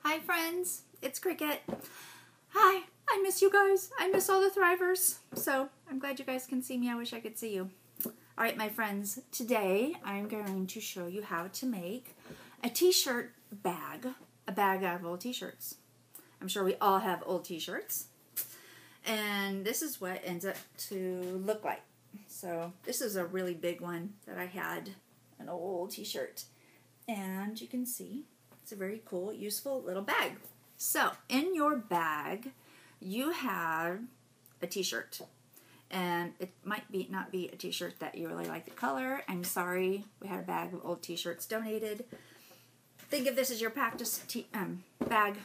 Hi friends, it's Cricket. Hi, I miss you guys. I miss all the Thrivers. So I'm glad you guys can see me. I wish I could see you. Alright my friends, today I'm going to show you how to make a t-shirt bag. A bag out of old t-shirts. I'm sure we all have old t-shirts. And this is what ends up to look like. So this is a really big one that I had, an old t-shirt. And you can see it's a very cool, useful little bag. So in your bag, you have a t-shirt. And it might not be a t-shirt that you really like the color. I'm sorry, we had a bag of old t-shirts donated. Think of this as your practice bag.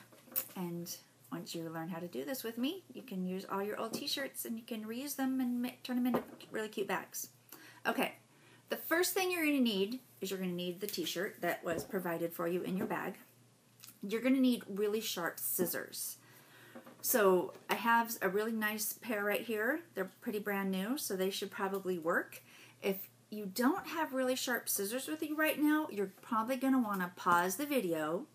And once you learn how to do this with me, you can use all your old t-shirts and you can reuse them and turn them into really cute bags. Okay, the first thing you're going to need is you're going to need the t-shirt that was provided for you in your bag. You're going to need really sharp scissors. So I have a really nice pair right here. They're pretty brand new, so they should probably work. If you don't have really sharp scissors with you right now, you're probably going to want to pause the video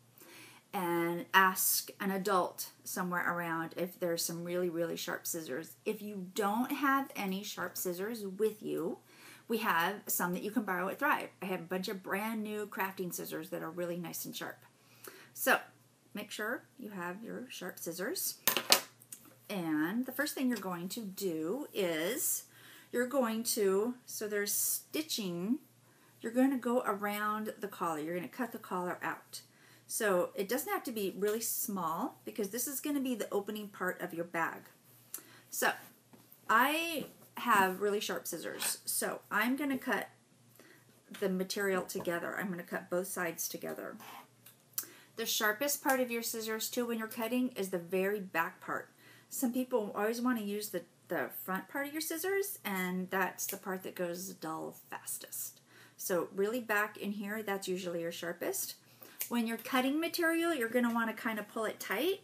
and ask an adult somewhere around if there's some really, really sharp scissors. If you don't have any sharp scissors with you, we have some that you can borrow at Thrive. I have a bunch of brand new crafting scissors that are really nice and sharp. So make sure you have your sharp scissors. And the first thing you're going to do is so there's stitching, you're going to go around the collar. You're going to cut the collar out. So it doesn't have to be really small because this is going to be the opening part of your bag. So I have really sharp scissors. So I'm going to cut the material together. I'm going to cut both sides together. The sharpest part of your scissors too when you're cutting is the very back part. Some people always want to use the front part of your scissors, and that's the part that goes dull fastest. So really back in here, that's usually your sharpest. When you're cutting material, you're going to want to kind of pull it tight.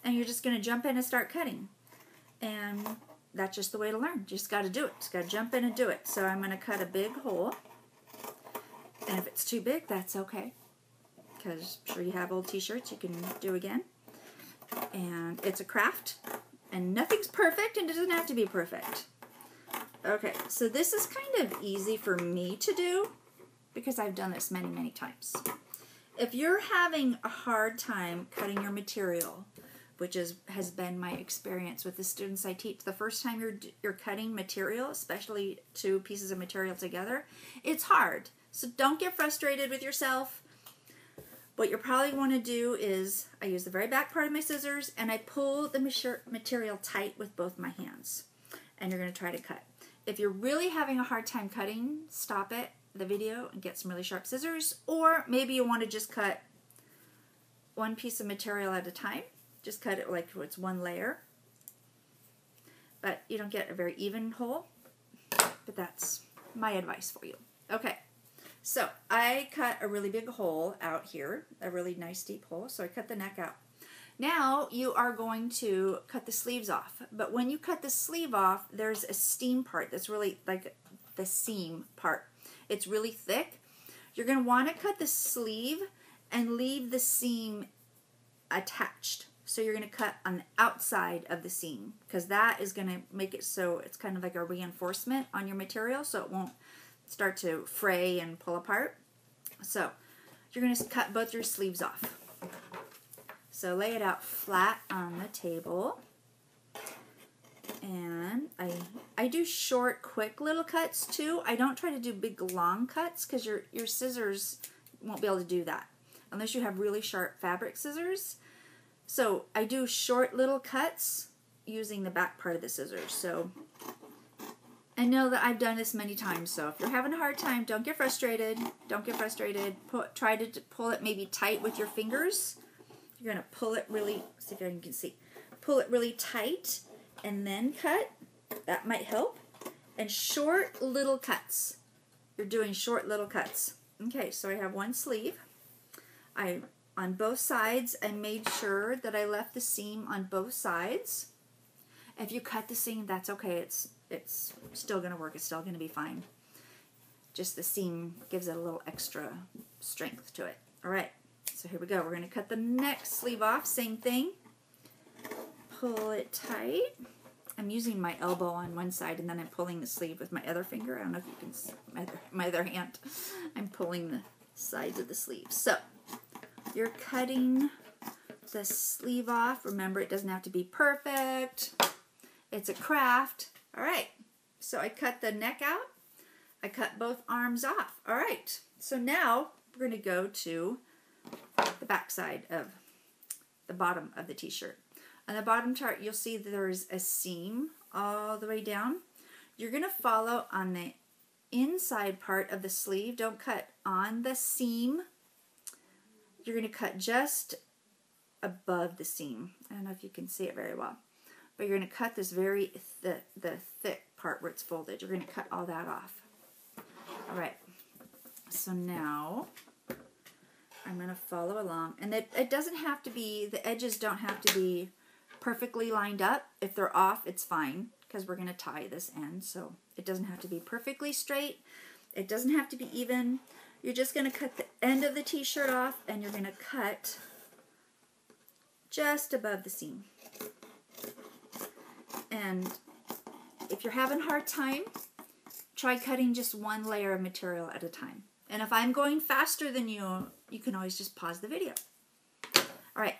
And you're just going to jump in and start cutting. And that's just the way to learn. You just got to do it. Just got to jump in and do it. So I'm going to cut a big hole. And if it's too big, that's okay. Because I'm sure you have old t-shirts you can do again. And it's a craft. And nothing's perfect, and it doesn't have to be perfect. Okay, so this is kind of easy for me to do because I've done this many, many times. If you're having a hard time cutting your material, which has been my experience with the students I teach, the first time you're cutting material, especially two pieces of material together, it's hard. So don't get frustrated with yourself. What you probably want to do is I use the very back part of my scissors and I pull the material tight with both my hands. And you're going to try to cut. If you're really having a hard time cutting, stop the video and get some really sharp scissors. Or maybe you want to just cut one piece of material at a time. Just cut it like it's one layer. But you don't get a very even hole. But that's my advice for you. Okay. So I cut a really big hole out here, a really nice deep hole, so I cut the neck out. Now you are going to cut the sleeves off, but when you cut the sleeve off, there's a seam part that's really like the seam part. It's really thick. You're going to want to cut the sleeve and leave the seam attached. So you're going to cut on the outside of the seam because that is going to make it so it's kind of like a reinforcement on your material so it won't start to fray and pull apart. So you're going to cut both your sleeves off. So lay it out flat on the table. And I do short, quick little cuts too. I don't try to do big, long cuts because your scissors won't be able to do that unless you have really sharp fabric scissors. So I do short little cuts using the back part of the scissors. So I know that I've done this many times, so if you're having a hard time, don't get frustrated. Don't get frustrated. Try to pull it maybe tight with your fingers. You're going to pull it really, see if you can see, pull it really tight and then cut. That might help. And short little cuts. You're doing short little cuts. Okay, so I have one sleeve. On both sides, I made sure that I left the seam on both sides. If you cut the seam, that's okay. It's still going to work. It's still going to be fine. Just the seam gives it a little extra strength to it. All right. so here we go. We're going to cut the next sleeve off. Same thing. Pull it tight. I'm using my elbow on one side and then I'm pulling the sleeve with my other finger. I don't know if you can see my other hand. I'm pulling the sides of the sleeve. So you're cutting the sleeve off. Remember, it doesn't have to be perfect. It's a craft. All right. So I cut the neck out. I cut both arms off. All right. So now we're going to go to the back side of the bottom of the t-shirt. On the bottom part, you'll see there's a seam all the way down. You're going to follow on the inside part of the sleeve. Don't cut on the seam. You're going to cut just above the seam. I don't know if you can see it very well. But you're going to cut this the thick part where it's folded. You're going to cut all that off. All right. So now I'm going to follow along. And it doesn't have to be, the edges don't have to be perfectly lined up. If they're off, it's fine because we're going to tie this end. So it doesn't have to be perfectly straight. It doesn't have to be even. You're just going to cut the end of the t-shirt off and you're going to cut just above the seam. And if you're having a hard time, try cutting just one layer of material at a time. And if I'm going faster than you, you can always just pause the video. All right,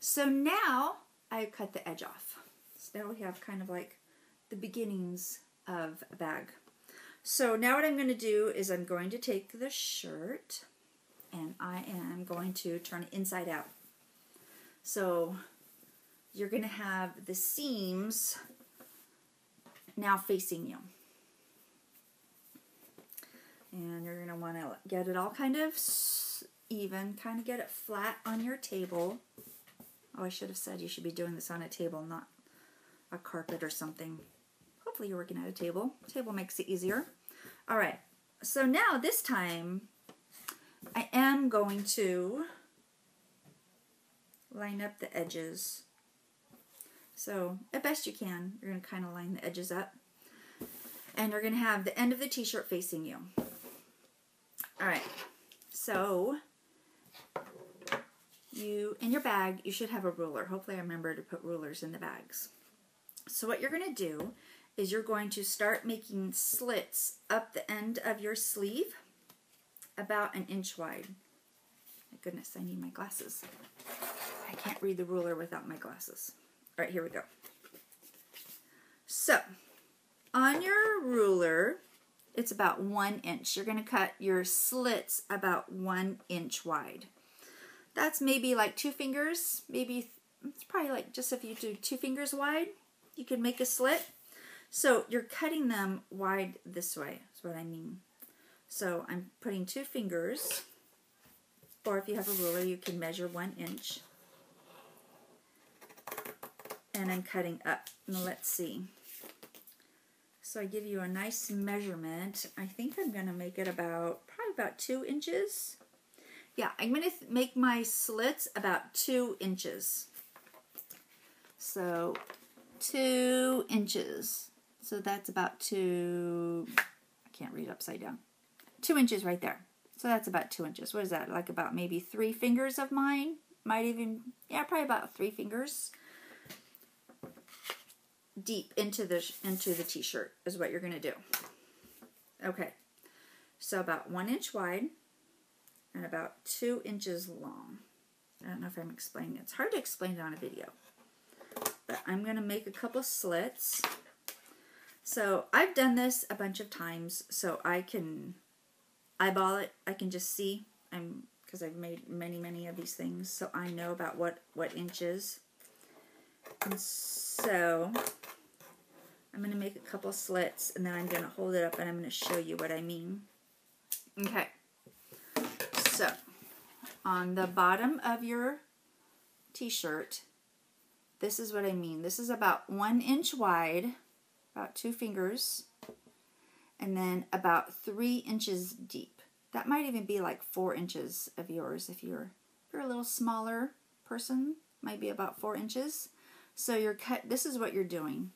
so now I cut the edge off. So now we have kind of like the beginnings of a bag. So now what I'm going to do is I'm going to take the shirt and I am going to turn it inside out. So you're going to have the seams now facing you. And you're going to want to get it all kind of even, kind of get it flat on your table. Oh, I should have said you should be doing this on a table, not a carpet or something. Hopefully you're working at a table. Table makes it easier. All right, so now this time I am going to line up the edges. So, at best you can, you're going to kind of line the edges up. And you're going to have the end of the t-shirt facing you. Alright, so in your bag, you should have a ruler. Hopefully I remember to put rulers in the bags. So what you're going to do is you're going to start making slits up the end of your sleeve about 1 inch wide. My goodness, I need my glasses. I can't read the ruler without my glasses. All right, here we go. So, on your ruler, it's about 1 inch. You're going to cut your slits about 1 inch wide. That's maybe like 2 fingers. Maybe it's probably like just if you do 2 fingers wide, you can make a slit. So you're cutting them wide this way, is what I mean. So I'm putting 2 fingers, or if you have a ruler, you can measure 1 inch. And I'm cutting up. Now let's see. So I give you a nice measurement. I think I'm going to make it probably about 2 inches. Yeah, I'm going to make my slits about 2 inches. So 2 inches. So that's about 2, I can't read upside down. 2 inches right there. So that's about 2 inches. What is that? Like about maybe 3 fingers of mine? Might even, yeah, probably about 3 fingers. Deep into the t-shirt is what you're going to do. Okay, so about 1 inch wide and about 2 inches long. I don't know if I'm explaining it. It's hard to explain it on a video. But I'm going to make a couple slits. So I've done this a bunch of times so I can eyeball it. I can just see, because I've made many of these things, so I know about what inches. And so I'm going to make a couple slits and then I'm going to hold it up and I'm going to show you what I mean. Okay, so on the bottom of your t-shirt, this is what I mean. This is about 1 inch wide, about 2 fingers, and then about 3 inches deep. That might even be like 4 inches of yours if you're a little smaller person, might be about 4 inches. So this is what you're doing.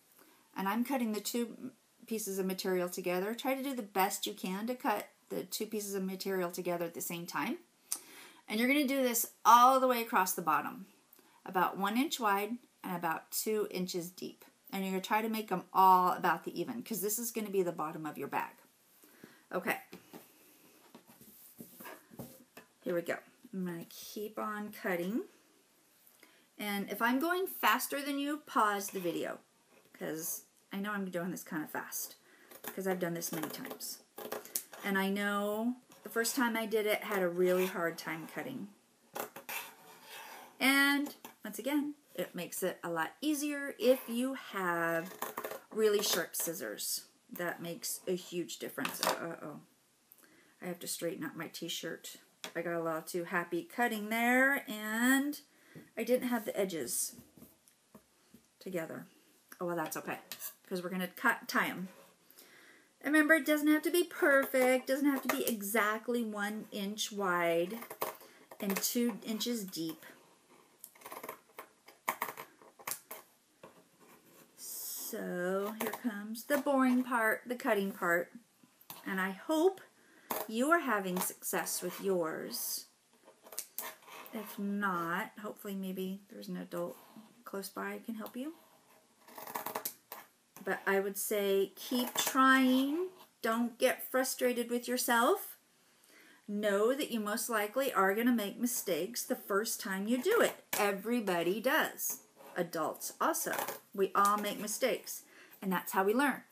And I'm cutting the 2 pieces of material together. Try to do the best you can to cut the 2 pieces of material together at the same time. And you're going to do this all the way across the bottom, about 1 inch wide and about 2 inches deep. And you're going to try to make them all about the even, because this is going to be the bottom of your bag. Okay. Here we go. I'm going to keep on cutting. And if I'm going faster than you, pause the video, because I know I'm doing this kind of fast, because I've done this many times. And I know the first time I did it, had a really hard time cutting. And once again, it makes it a lot easier if you have really sharp scissors. That makes a huge difference. Uh-oh. I have to straighten up my t-shirt. I got a little too happy cutting there, and I didn't have the edges together. Oh, well, that's okay, because we're going to tie them. And remember, it doesn't have to be perfect. It doesn't have to be exactly 1 inch wide and 2 inches deep. So here comes the boring part, the cutting part. And I hope you are having success with yours. If not, hopefully maybe there's an adult close by who can help you. But I would say keep trying. Don't get frustrated with yourself. Know that you most likely are going to make mistakes the first time you do it. Everybody does. Adults also. We all make mistakes. And that's how we learn.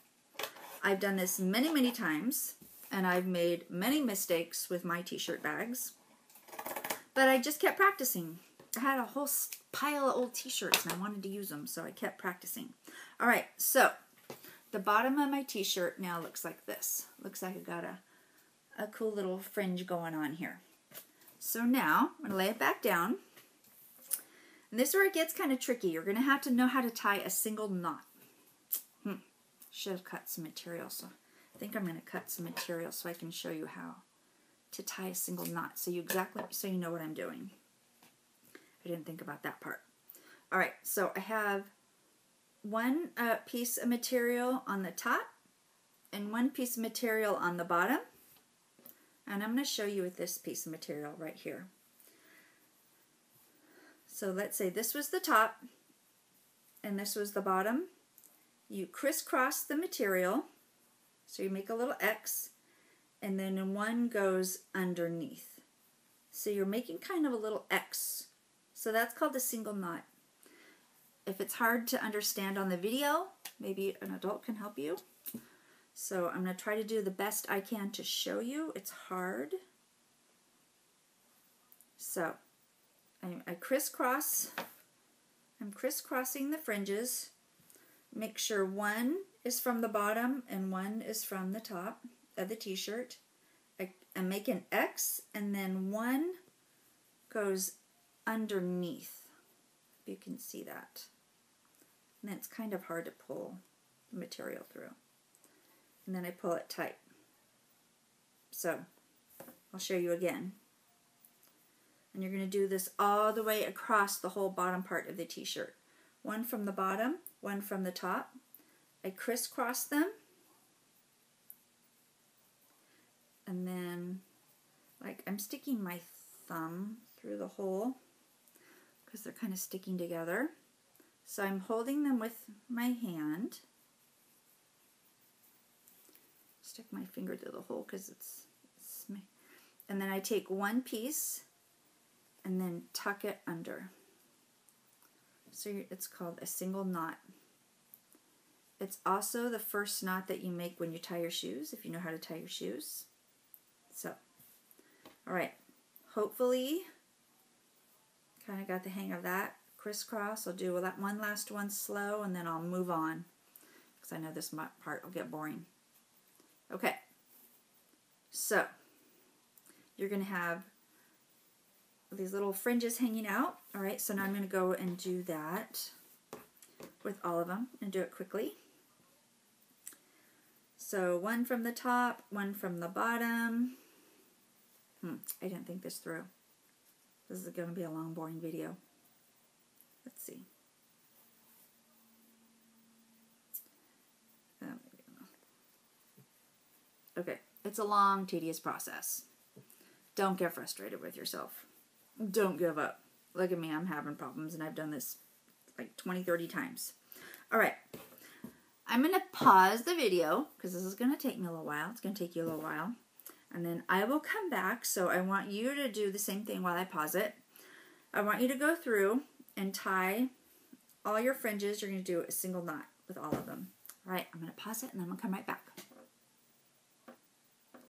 I've done this many, many times. And I've made many mistakes with my t-shirt bags. But I just kept practicing. I had a whole pile of old t-shirts and I wanted to use them, so I kept practicing. All right, so the bottom of my t-shirt now looks like this. Looks like I got a cool little fringe going on here. So now I'm going to lay it back down. And this is where it gets kind of tricky. You're going to have to know how to tie a single knot. Should have cut some material, so I think I'm going to cut some material so I can show you how to tie a single knot, so you know what I'm doing. I didn't think about that part. All right, so I have one piece of material on the top and one piece of material on the bottom. And I'm going to show you with this piece of material right here. So let's say this was the top and this was the bottom. You crisscross the material, so you make a little X, and then one goes underneath. So you're making kind of a little X. So that's called a single knot. If it's hard to understand on the video, maybe an adult can help you. So I'm going to try to do the best I can to show you. It's hard. So I crisscross. I'm crisscrossing the fringes. Make sure one is from the bottom and one is from the top of the t-shirt. I make an X, and then one goes underneath. If you can see that. And then it's kind of hard to pull the material through. And then I pull it tight. So I'll show you again. And you're going to do this all the way across the whole bottom part of the t-shirt. One from the bottom, one from the top. I crisscross them. And then, like, I'm sticking my thumb through the hole because they're kind of sticking together. So I'm holding them with my hand. Stick my finger through the hole because it's and then I take one piece and then tuck it under. So it's called a single knot. It's also the first knot that you make when you tie your shoes, if you know how to tie your shoes. So, all right, hopefully kind of got the hang of that. Crisscross. I'll do that one last one slow, and then I'll move on because I know this part will get boring. Okay, so you're going to have these little fringes hanging out. All right, so now I'm going to go and do that with all of them and do it quickly. So one from the top, one from the bottom. I didn't think this through. This is going to be a long, boring video. Let's see. Okay, it's a long, tedious process. Don't get frustrated with yourself. don't give up. Look at me, I'm having problems, and I've done this like 20, 30 times. All right. I'm going to pause the video because this is going to take me a little while. It's going to take you a little while. And then I will come back. So I want you to do the same thing while I pause it. I want you to go through and tie all your fringes. You're going to do a single knot with all of them. All right, I'm going to pause it and then I'm going to come right back.